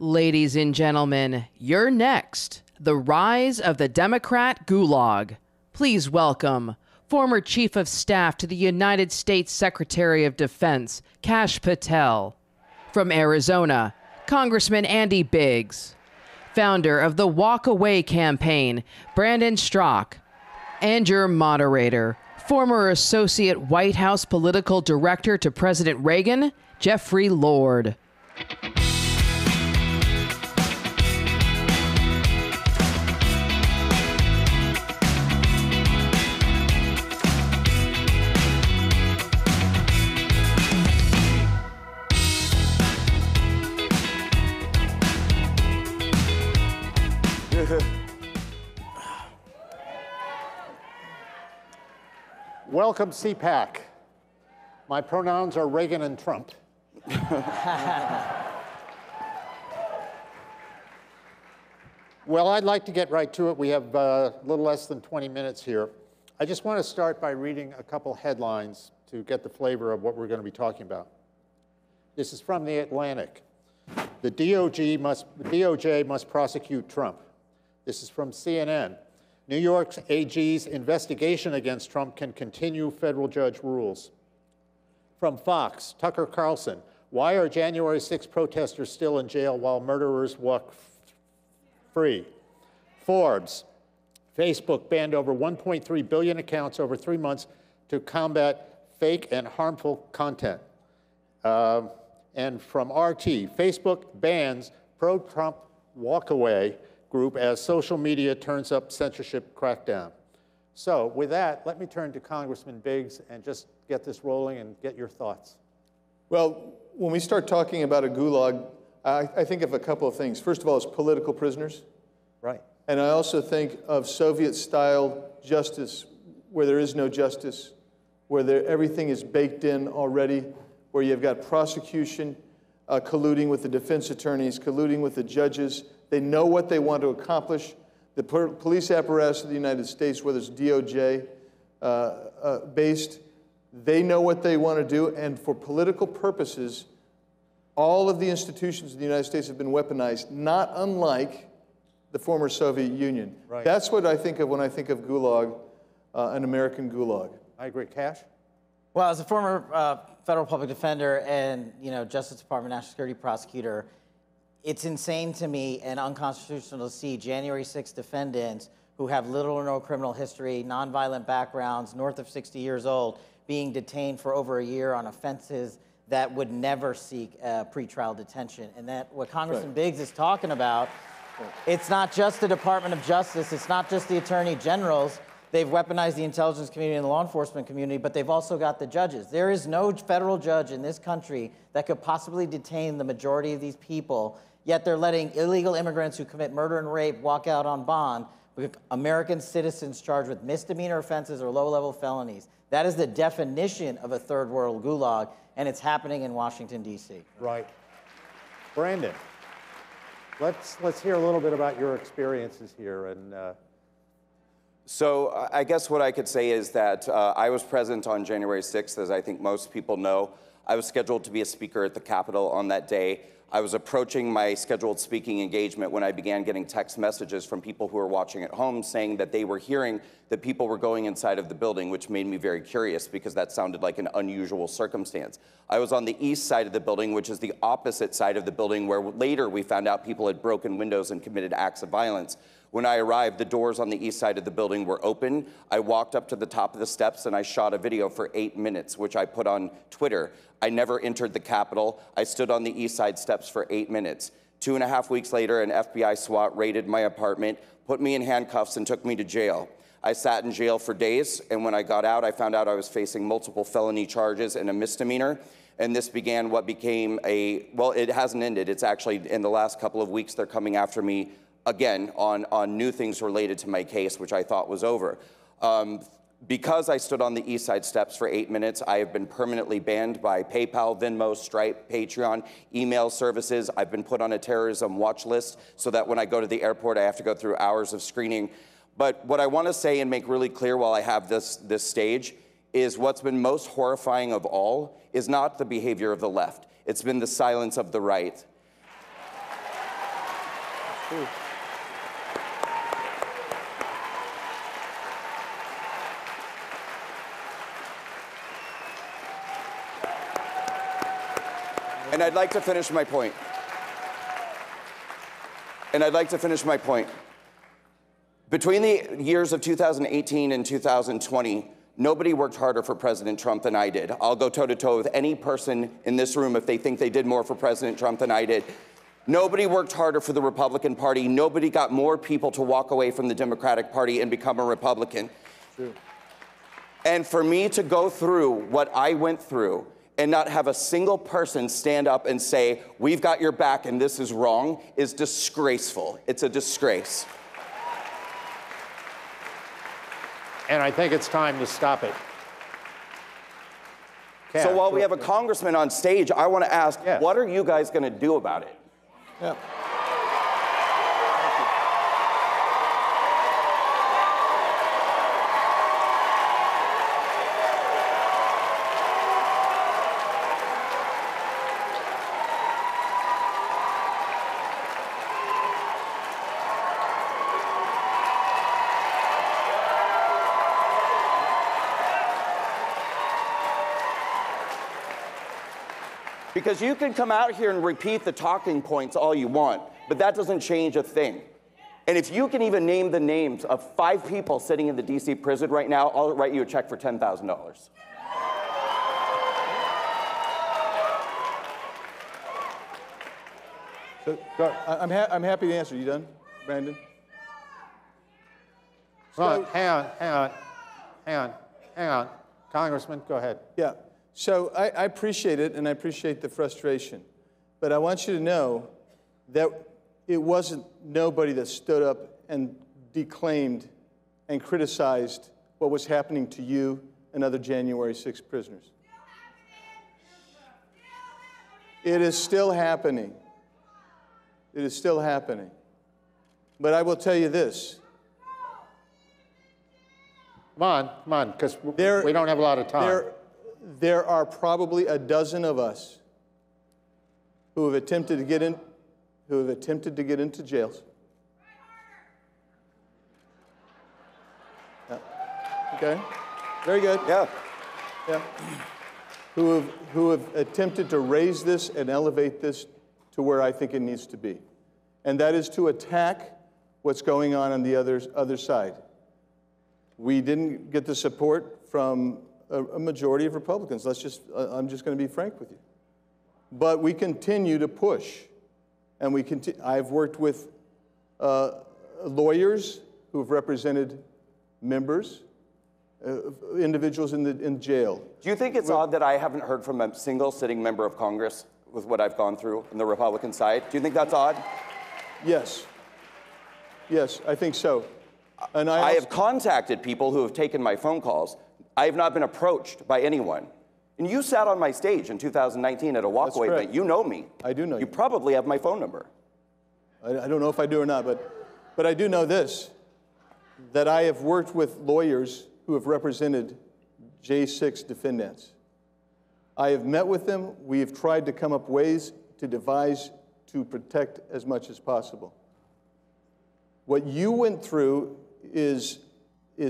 Ladies and gentlemen, you're next. The rise of the Democrat Gulag. Please welcome former Chief of Staff to the United States Secretary of Defense, Kash Patel. From Arizona, Congressman Andy Biggs. Founder of the Walk Away campaign, Brandon Straka. And your moderator, former Associate White House Political Director to President Reagan, Jeffrey Lord. Welcome, CPAC. My pronouns are Reagan and Trump. Well, I'd like to get right to it. We have a little less than 20 minutes here. I just want to start by reading a couple headlines to get the flavor of what we're going to be talking about. This is from The Atlantic. The DOJ must prosecute Trump. This is from CNN. New York's AG's investigation against Trump can continue, federal judge rules. From Fox, Tucker Carlson, why are January 6 protesters still in jail while murderers walk free? Forbes, Facebook banned over 1.3 billion accounts over 3 months to combat fake and harmful content. And from RT, Facebook bans pro-Trump walkaway group as social media turns up censorship crackdown. So with that, let me turn to Congressman Biggs and just get this rolling and get your thoughts. Well, when we start talking about a gulag, I think of a couple of things. First of all, it's political prisoners. Right. And I also think of Soviet-style justice, where there is no justice, where everything is baked in already, where you've got prosecution colluding with the defense attorneys, colluding with the judges. They know what they want to accomplish. The police apparatus of the United States, whether it's DOJ based, they know what they want to do. And for political purposes, all of the institutions of the United States have been weaponized, not unlike the former Soviet Union. Right. That's what I think of when I think of Gulag, an American Gulag. I agree. Cash? Well, as a former federal public defender and Justice Department National Security prosecutor, it's insane to me and unconstitutional to see January 6 defendants who have little or no criminal history, nonviolent backgrounds, north of 60 years old, being detained for over a year on offenses that would never seek pretrial detention. And that what Congressman Biggs is talking about, it's not just the Department of Justice, it's not just the attorney generals. They've weaponized the intelligence community and the law enforcement community, but they've also got the judges. There is no federal judge in this country that could possibly detain the majority of these people, yet they're letting illegal immigrants who commit murder and rape walk out on bond, with American citizens charged with misdemeanor offenses or low-level felonies. That is the definition of a third world gulag, and it's happening in Washington, D.C. Right. Brandon, let's hear a little bit about your experiences here. And So I guess what I could say is that I was present on January 6th, as I think most people know. I was scheduled to be a speaker at the Capitol on that day. I was approaching my scheduled speaking engagement when I began getting text messages from people who were watching at home saying that they were hearing that people were going inside of the building, which made me very curious because that sounded like an unusual circumstance. I was on the east side of the building, which is the opposite side of the building, where later we found out people had broken windows and committed acts of violence. When I arrived, the doors on the east side of the building were open. I walked up to the top of the steps and I shot a video for 8 minutes, which I put on Twitter. I never entered the Capitol. I stood on the east side steps for 8 minutes. 2.5 weeks later, an FBI SWAT raided my apartment, put me in handcuffs, and took me to jail. I sat in jail for days, and when I got out, I found out I was facing multiple felony charges and a misdemeanor. And this began what became well, it hasn't ended. It's actually, in the last couple of weeks, they're coming after me again on new things related to my case, which I thought was over. Because I stood on the east side steps for 8 minutes, I have been permanently banned by PayPal, Venmo, Stripe, Patreon, email services. I've been put on a terrorism watch list so that when I go to the airport, I have to go through hours of screening. But what I want to say and make really clear while I have this stage is what's been most horrifying of all is not the behavior of the left. It's been the silence of the right. Ooh. And I'd like to finish my point. Between the years of 2018 and 2020, nobody worked harder for President Trump than I did. I'll go toe-to-toe with any person in this room if they think they did more for President Trump than I did. Nobody worked harder for the Republican Party. Nobody got more people to walk away from the Democratic Party and become a Republican. True. And for me to go through what I went through and not have a single person stand up and say, we've got your back and this is wrong, is disgraceful. It's a disgrace. And I think it's time to stop it. So while we have a congressman on stage, I want to ask, Yes. what are you guys going to do about it? Yeah. Because you can come out here and repeat the talking points all you want, but that doesn't change a thing. And if you can even name the names of 5 people sitting in the DC prison right now, I'll write you a check for $10,000. So, I'm happy to answer. You done, Brandon? Hang on. Congressman, go ahead. Yeah. So I appreciate it, and I appreciate the frustration. But I want you to know that it wasn't nobody that stood up and declaimed and criticized what was happening to you and other January 6 prisoners. It is still happening. It is still happening. But I will tell you this. Come on, because we don't have a lot of time. There are probably a dozen of us who have attempted to get into jails. Yeah. Okay. Very good. Yeah. Yeah. Who have attempted to raise this and elevate this to where I think it needs to be, and that is to attack what's going on the other side. We didn't get the support from a majority of Republicans. I'm just going to be frank with you. But we continue to push, and I've worked with lawyers who have represented members, individuals in jail. Do you think it's odd that I haven't heard from a single sitting member of Congress with what I've gone through on the Republican side? Do you think that's odd? Yes. Yes, I think so. And I have contacted people who have taken my phone calls. I have not been approached by anyone. And you sat on my stage in 2019 at a walkaway event. You know me. I do know you. You probably have my phone number. I don't know if I do or not, but I do know this, that I have worked with lawyers who have represented J6 defendants. I have met with them. We have tried to come up ways to devise to protect as much as possible. What you went through is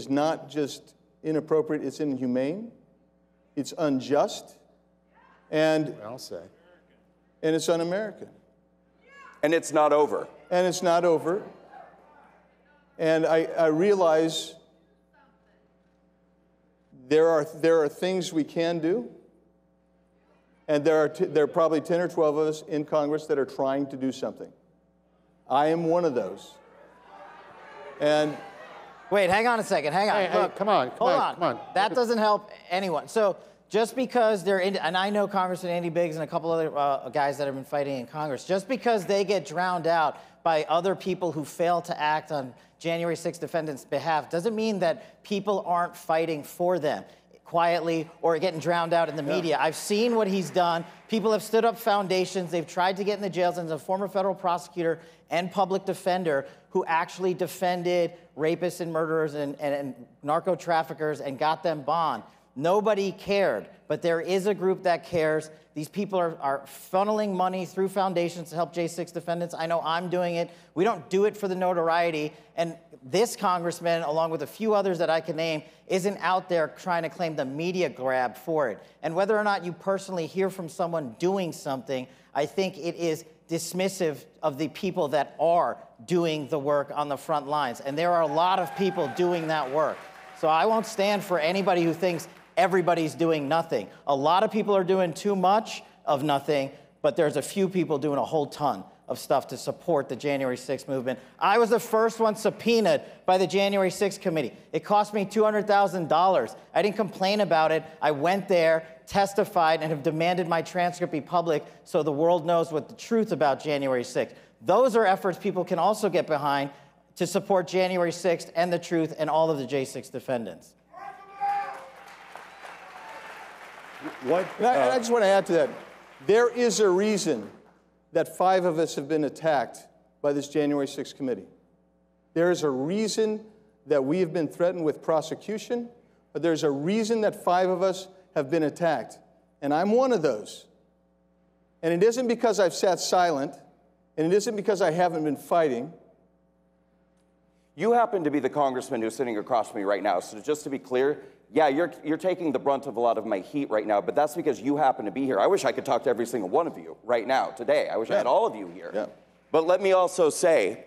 not just inappropriate, it's inhumane, it's unjust, and it's un-American. And it's not over. And it's not over. And I realize there are things we can do, and there are probably 10 or 12 of us in Congress that are trying to do something. I am one of those. And wait, hang on a second. Hang on. Hey, Look, come on. That doesn't help anyone. So just because they're in, and I know Congressman Andy Biggs and a couple other guys that have been fighting in Congress, just because they get drowned out by other people who fail to act on January 6 defendants' behalf doesn't mean that people aren't fighting for them quietly or getting drowned out in the media. I've seen what he's done. People have stood up foundations. They've tried to get in the jails. And as a former federal prosecutor and public defender who actually defended rapists and murderers and narco traffickers and got them bond, Nobody cared, but there is a group that cares. These people are funneling money through foundations to help J6 defendants. I know I'm doing it. We don't do it for the notoriety. And this congressman, along with a few others that I can name, isn't out there trying to claim the media grab for it. And whether or not you personally hear from someone doing something, I think it is dismissive of the people that are doing the work on the front lines. And there are a lot of people doing that work. So I won't stand for anybody who thinks everybody's doing nothing. A lot of people are doing too much of nothing, but there's a few people doing a whole ton of stuff to support the January 6th movement. I was the first one subpoenaed by the January 6th committee. It cost me $200,000. I didn't complain about it. I went there, testified, and have demanded my transcript be public so the world knows what the truth about January 6th. Those are efforts people can also get behind to support January 6th and the truth and all of the J6 defendants. I just want to add to that. There is a reason that 5 of us have been attacked by this January 6th committee. There is a reason that we have been threatened with prosecution, but there's a reason that 5 of us have been attacked. And I'm one of those. And it isn't because I've sat silent, and it isn't because I haven't been fighting. You happen to be the congressman who's sitting across from me right now, so just to be clear, yeah, you're taking the brunt of a lot of my heat right now, but that's because you happen to be here. I wish I could talk to every single one of you right now, today. I wish I had all of you here. Yeah. But let me also say,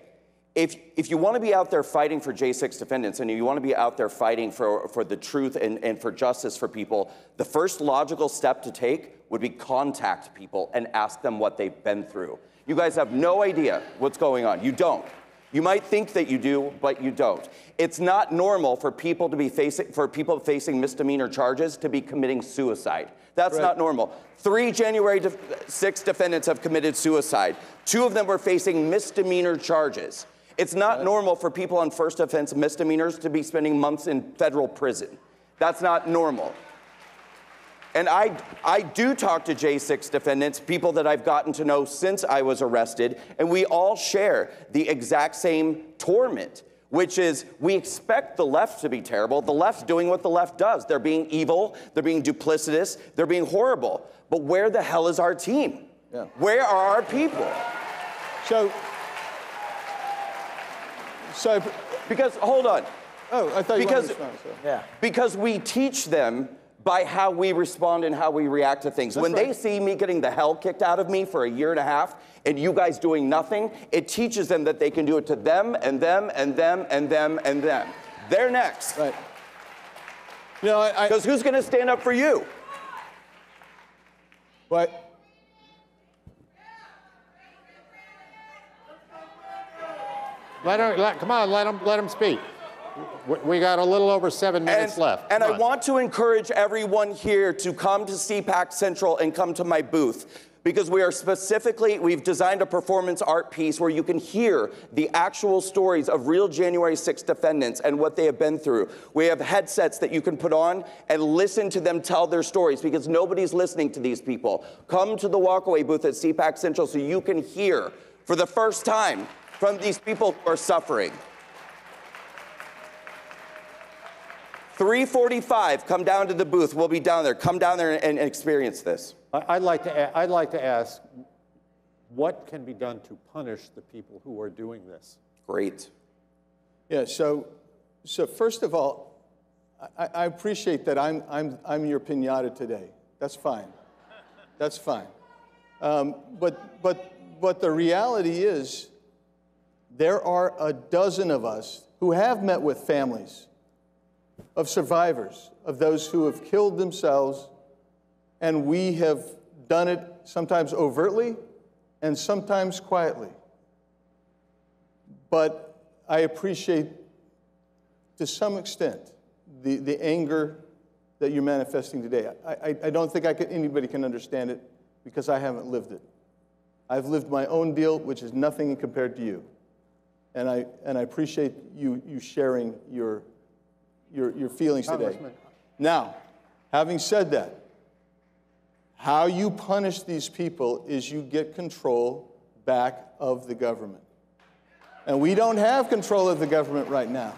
if you want to be out there fighting for J6 defendants and you want to be out there fighting for the truth and for justice for people, the first logical step to take would be contact people and ask them what they've been through. You guys have no idea what's going on. You don't. You might think that you do, but you don't. It's not normal for people to be facing misdemeanor charges to be committing suicide. That's not normal. 3 January 6 defendants have committed suicide. 2 of them were facing misdemeanor charges. It's not normal for people on first offense misdemeanors to be spending months in federal prison. That's not normal. And I do talk to J6 defendants, people that I've gotten to know since I was arrested, and we all share the exact same torment, which is we expect the left to be terrible. The left's doing what the left does. They're being evil, they're being duplicitous, they're being horrible. But where the hell is our team? Yeah. Where are our people? Because, hold on. Oh, I thought you wanted to respond. Yeah. Because we teach them by how we respond and how we react to things. When they see me getting the hell kicked out of me for 1.5 years and you guys doing nothing, it teaches them that they can do it to them and them and them and them and them. They're next. Right. Because who's going to stand up for you? What? Come on, let him speak. We got a little over 7 minutes left. And I want to encourage everyone here to come to CPAC Central and come to my booth, because we've designed a performance art piece where you can hear the actual stories of real January 6th defendants and what they have been through. We have headsets that you can put on and listen to them tell their stories, because nobody's listening to these people. Come to the walkaway booth at CPAC Central so you can hear for the first time from these people who are suffering. 3:45, come down to the booth. We'll be down there. Come down there and experience this. I'd like to ask, what can be done to punish the people who are doing this? Great. Yeah. So first of all, I appreciate that I'm your piñata today. That's fine. That's fine. But the reality is, there are a dozen of us who have met with families of survivors, of those who have killed themselves, and we have done it sometimes overtly and sometimes quietly. But I appreciate, to some extent, the anger that you're manifesting today. I don't think anybody can understand it, because I haven't lived it. I've lived my own deal, which is nothing compared to you. And I appreciate you sharing your feelings today. Now, having said that, how you punish these people is you get control back of the government. And we don't have control of the government right now.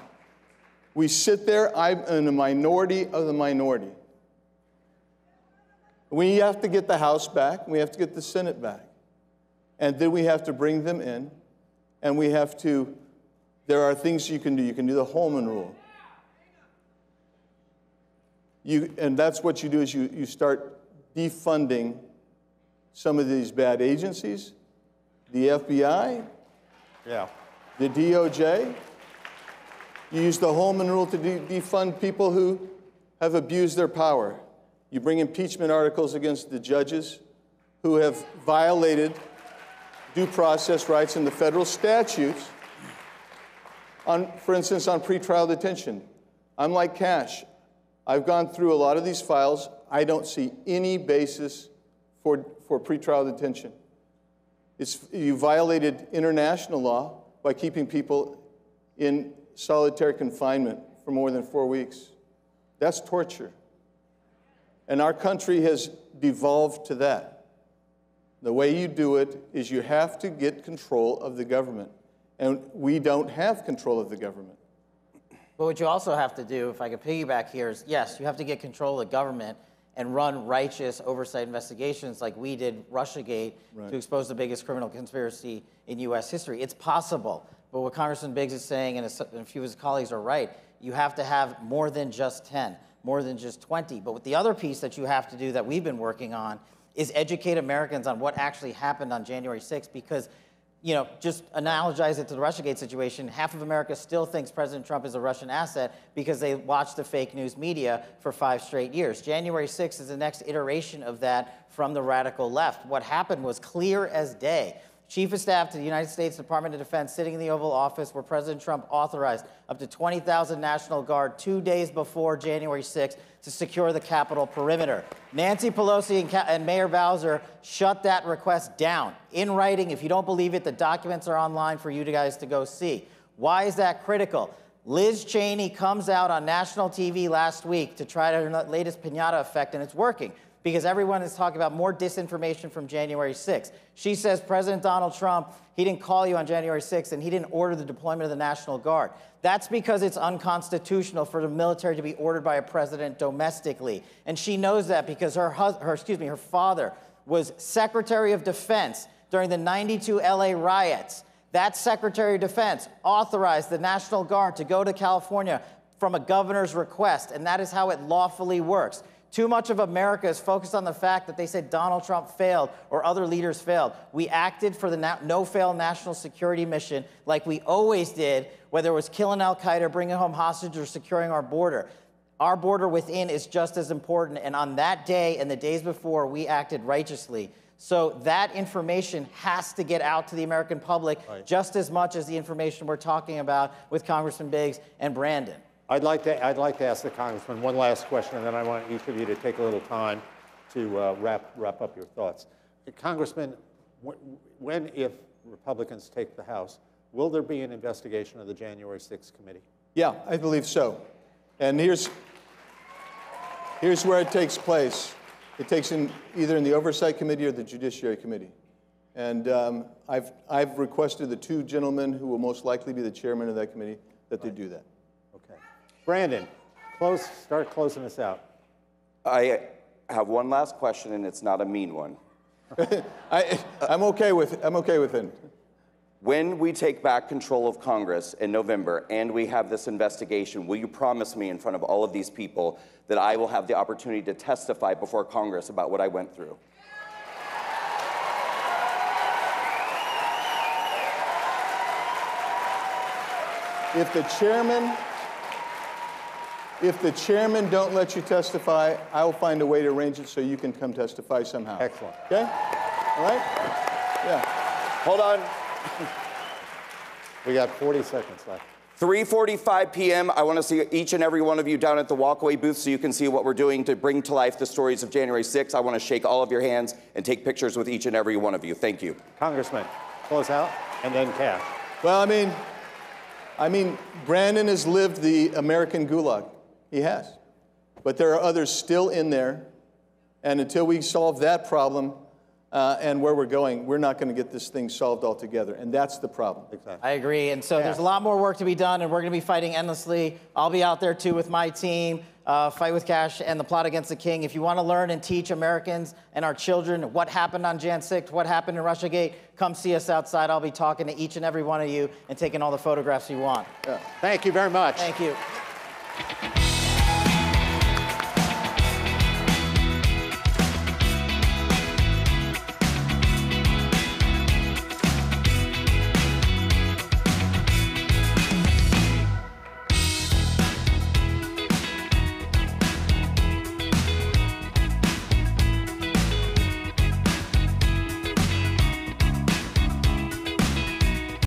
We sit there, I'm in a minority of the minority. We have to get the House back, and we have to get the Senate back. And then we have to bring them in, and we have to, there are things you can do. You can do the Holman Rule. And that's what you do, is you start defunding some of these bad agencies, the FBI, the DOJ. You use the Holman Rule to defund people who have abused their power. You bring impeachment articles against the judges who have violated due process rights in the federal statutes, for instance, on pretrial detention. I'm like Kash. I've gone through a lot of these files. I don't see any basis for pretrial detention. You violated international law by keeping people in solitary confinement for more than 4 weeks. That's torture. And our country has devolved to that. The way you do it is you have to get control of the government. And we don't have control of the government. But what you also have to do, if I could piggyback here, is yes, you have to get control of the government and run righteous oversight investigations like we did Russiagate to expose the biggest criminal conspiracy in U.S. history. It's possible. But what Congressman Biggs is saying, and a few of his colleagues are right, you have to have more than just 10, more than just 20. But with the other piece that you have to do that we've been working on is educate Americans on what actually happened on January 6th, because, you know, just analogize it to the Russiagate situation. Half of America still thinks President Trump is a Russian asset because they watched the fake news media for 5 straight years. January 6th is the next iteration of that from the radical left. What happened was clear as day. Chief of Staff to the United States Department of Defense sitting in the Oval Office where President Trump authorized up to 20,000 National Guard 2 days before January 6th to secure the Capitol perimeter. Nancy Pelosi and Mayor Bowser shut that request down in writing. If you don't believe it, the documents are online for you guys to go see. Why is that critical? Liz Cheney comes out on national TV last week to try her latest piñata effect, and it's working, because everyone is talking about more disinformation from January 6th. She says President Donald Trump, he didn't call you on January 6th, and he didn't order the deployment of the National Guard. That's because it's unconstitutional for the military to be ordered by a president domestically. And she knows that because her father was Secretary of Defense during the '92 LA riots. That Secretary of Defense authorized the National Guard to go to California from a governor's request, and that is how it lawfully works. Too much of America is focused on the fact that they said Donald Trump failed or other leaders failed. We acted for the no-fail national security mission like we always did, whether it was killing al-Qaeda, bringing home hostages, or securing our border. Our border within is just as important, and on that day and the days before, we acted righteously. So that information has to get out to the American public just as much as the information we're talking about with Congressman Biggs and Brandon. I'd like to ask the Congressman one last question, and then I want each of you to take a little time to wrap up your thoughts. Congressman, when, if Republicans take the House, will there be an investigation of the January 6th committee? Yeah, I believe so. And here's where it takes place. It takes either in the Oversight Committee or the Judiciary Committee. And I've requested the 2 gentlemen who will most likely be the chairman of that committee that they do that. Okay. Brandon, start closing us out. I have one last question, and it's not a mean one. I'm okay with it. When we take back control of Congress in November and we have this investigation, will you promise me in front of all of these people that I will have the opportunity to testify before Congress about what I went through? If the chairman don't let you testify, I will find a way to arrange it so you can come testify somehow. Excellent. Okay? All right? Yeah. Hold on. We got 40 seconds left. 3:45 p.m. I want to see each and every one of you down at the walkway booth so you can see what we're doing to bring to life the stories of January 6th. I want to shake all of your hands and take pictures with each and every one of you. Thank you. Congressman, close out, and then Kash. Well, I mean, Brandon has lived the American Gulag. He has. But there are others still in there. And until we solve that problem, and where we're going, we're not going to get this thing solved altogether, and that's the problem. Exactly. I agree, and so there's a lot more work to be done, and we're going to be fighting endlessly. I'll be out there too with my team, Fight with Kash and the Plot Against the King. If you want to learn and teach Americans and our children what happened on Jan 6th, what happened in Russiagate, come see us outside. I'll be talking to each and every one of you and taking all the photographs you want. Thank you very much. Thank you.